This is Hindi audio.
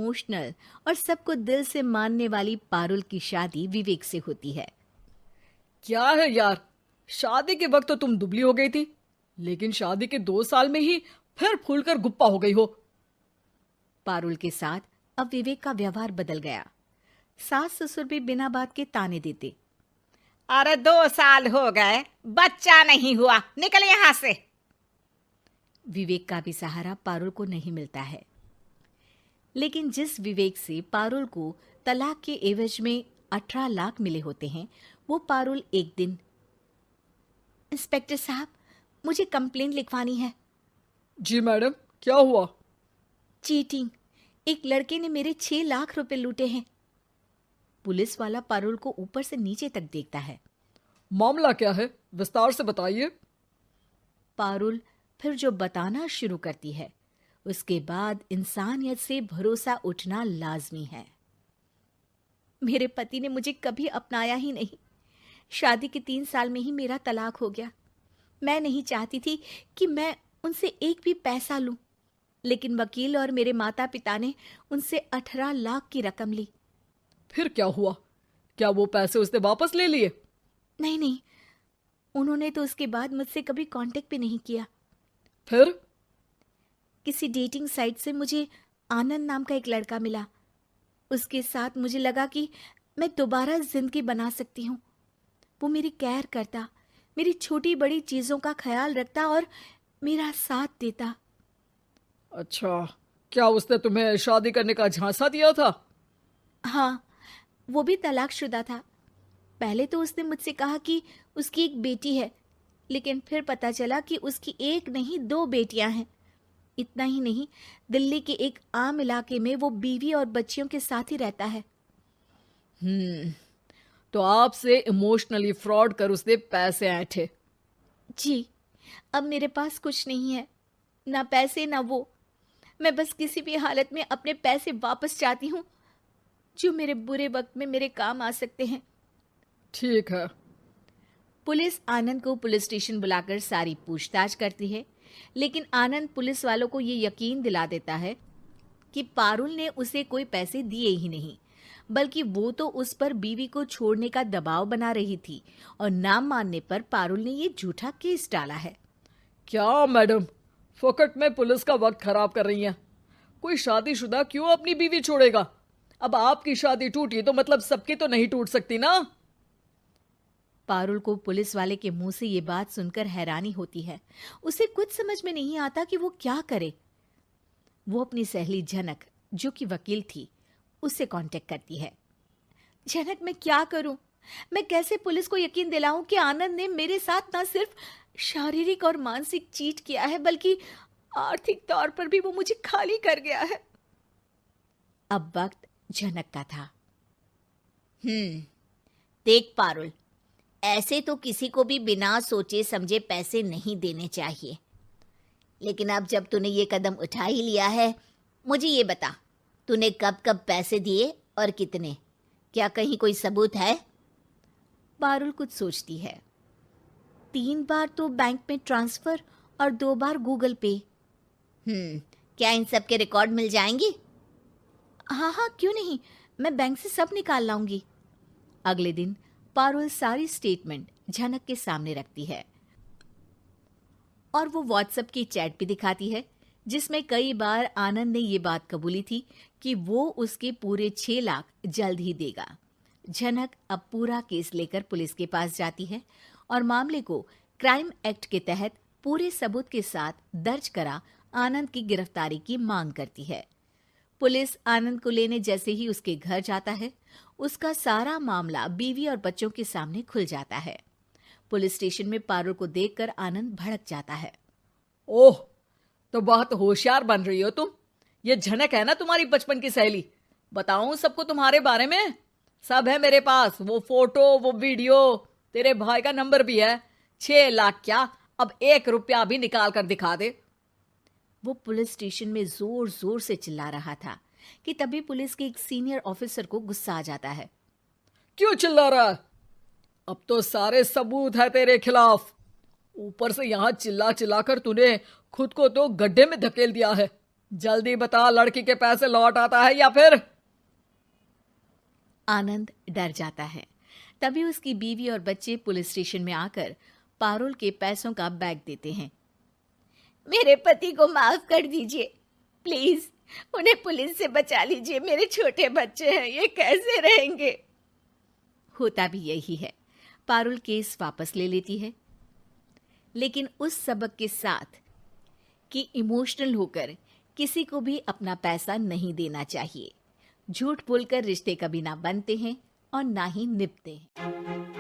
इमोशनल और सबको दिल से मानने वाली पारुल की शादी विवेक से होती है। क्या है यार, शादी के वक्त तो तुम दुबली हो गई थी, लेकिन शादी के 2 साल में ही फिर फूलकर गुप्पा हो गई हो। पारुल के साथ अब विवेक का व्यवहार बदल गया। सास ससुर भी बिना बात के ताने देते। अरे 2 साल हो गए, बच्चा नहीं हुआ, निकल यहां से। विवेक का भी सहारा पारुल को नहीं मिलता है। लेकिन जिस विवेक से पारुल को तलाक के एवज में 18 लाख मिले होते हैं, वो पारुल एक दिन, इंस्पेक्टर साहब, मुझे कंप्लेंट लिखवानी है। जी मैडम, क्या हुआ? चीटिंग, एक लड़के ने मेरे 6 लाख रुपए लूटे हैं। पुलिस वाला पारुल को ऊपर से नीचे तक देखता है। मामला क्या है, विस्तार से बताइए। पारुल फिर जो बताना शुरू करती है, उसके बाद इंसानियत से भरोसा उठना लाजमी है। मेरे पति ने मुझे कभी अपनाया ही नहीं। शादी के 3 साल में ही मेरा तलाक हो गया। मैं नहीं चाहती थी कि मैं उनसे एक भी पैसा लूं, लेकिन वकील और मेरे माता पिता ने उनसे 18 लाख की रकम ली। फिर क्या हुआ? क्या वो पैसे उसने वापस ले लिए? नहीं, उन्होंने तो उसके बाद मुझसे कभी कांटेक्ट भी नहीं किया। फिर? किसी डेटिंग साइट से मुझे आनंद नाम का एक लड़का मिला। उसके साथ मुझे लगा कि मैं दोबारा जिंदगी बना सकती हूँ। वो मेरी केयर करता, मेरी छोटी बड़ी चीजों का ख्याल रखता और मेरा साथ देता। अच्छा, क्या उसने तुम्हें शादी करने का झांसा दिया था? हाँ, वो भी तलाकशुदा था। पहले तो उसने मुझसे कहा कि उसकी एक बेटी है, लेकिन फिर पता चला कि उसकी एक नहीं 2 बेटियां हैं। इतना ही नहीं, दिल्ली के एक आम इलाके में वो बीवी और बच्चियों के साथ ही रहता है। तो आपसे इमोशनली फ्रॉड कर उसने पैसे ऐंठे? जी, अब मेरे पास कुछ नहीं है, ना पैसे ना वो। मैं बस किसी भी हालत में अपने पैसे वापस चाहती हूँ, जो मेरे बुरे वक्त में मेरे काम आ सकते हैं। ठीक है। पुलिस आनंद को पुलिस स्टेशन बुलाकर सारी पूछताछ करती है, लेकिन आनंद पुलिस वालों को ये यकीन दिला देता है कि पारुल ने उसे कोई पैसे दिए ही नहीं, बल्कि वो तो उस पर बीवी को छोड़ने का दबाव बना रही थी और ना मानने पर पारुल ने ये झूठा केस डाला है। क्या मैडम, फोकट में पुलिस का वक्त खराब कर रही हैं? कोई शादीशुदा क्यों अपनी बीवी छोड़ेगा? अब आपकी शादी टूटी तो मतलब सबकी तो नहीं टूट सकती ना। पारुल को पुलिस वाले के मुंह से ये बात सुनकर हैरानी होती है। उसे कुछ समझ में नहीं आता कि वो क्या करे। वो अपनी सहेली झनक, जो कि वकील थी, उससे कांटेक्ट करती है। झनक, मैं क्या करूं? मैं कैसे पुलिस को यकीन दिलाऊं कि आनंद ने मेरे साथ ना सिर्फ शारीरिक और मानसिक चीट किया है, बल्कि आर्थिक तौर पर भी वो मुझे खाली कर गया है। अब वक्त झनक का था। देख पारुल, ऐसे तो किसी को भी बिना सोचे समझे पैसे नहीं देने चाहिए, लेकिन अब जब तूने ये कदम उठा ही लिया है, मुझे ये बता, तूने कब कब पैसे दिए और कितने? क्या कहीं कोई सबूत है? पारुल कुछ सोचती है। 3 बार तो बैंक में ट्रांसफर और 2 बार गूगल पे। क्या इन सब के रिकॉर्ड मिल जाएंगे? हाँ, क्यों नहीं, मैं बैंक से सब निकाल लाऊंगी। अगले दिन पारुल सारी स्टेटमेंट झनक के सामने रखती है और वो व्हाट्सएप की चैट भी दिखाती है, जिसमें कई बार आनंद ने ये बात कबूली थी कि वो उसके पूरे 6 लाख जल्द ही देगा। झनक अब पूरा केस लेकर पुलिस के पास जाती है और मामले को क्राइम एक्ट के तहत पूरे सबूत के साथ दर्ज करा आनंद की गिरफ्तारी की मांग करती है। पुलिस आनंद को लेने जैसे ही उसके घर जाता है, उसका सारा मामला बीवी और बच्चों के सामने खुल जाता है। पुलिस स्टेशन में पारुल को देखकर आनंद भड़क जाता है। ओह, तो बहुत होशियार बन रही हो तुम। ये झनक है ना तुम्हारी बचपन की सहेली? बताऊं सबको तुम्हारे बारे में? सब है मेरे पास, वो फोटो, वो वीडियो, तेरे भाई का नंबर भी है। 6 लाख क्या, अब 1 रुपया भी निकाल कर दिखा दे। वो पुलिस स्टेशन में जोर जोर से चिल्ला रहा था कि तभी पुलिस के एक सीनियर ऑफिसर को गुस्सा आ जाता है। क्यों चिल्ला रहा है? अब तो सारे सबूत है तेरे खिलाफ। ऊपर से यहां चिल्ला चिल्ला कर तूने खुद को तो गड्ढे में धकेल दिया है। जल्दी बता, लड़की के पैसे लौट आता है या फिर? आनंद डर जाता है। तभी उसकी बीवी और बच्चे पुलिस स्टेशन में आकर पारुल के पैसों का बैग देते हैं। मेरे पति को माफ कर दीजिए, प्लीज उन्हें पुलिस से बचा लीजिए। मेरे छोटे बच्चे हैं, ये कैसे रहेंगे? होता भी यही है। पारुल केस वापस ले लेती है, लेकिन उस सबक के साथ कि इमोशनल होकर किसी को भी अपना पैसा नहीं देना चाहिए। झूठ बोलकर रिश्ते कभी ना बनते हैं और ना ही निभते हैं।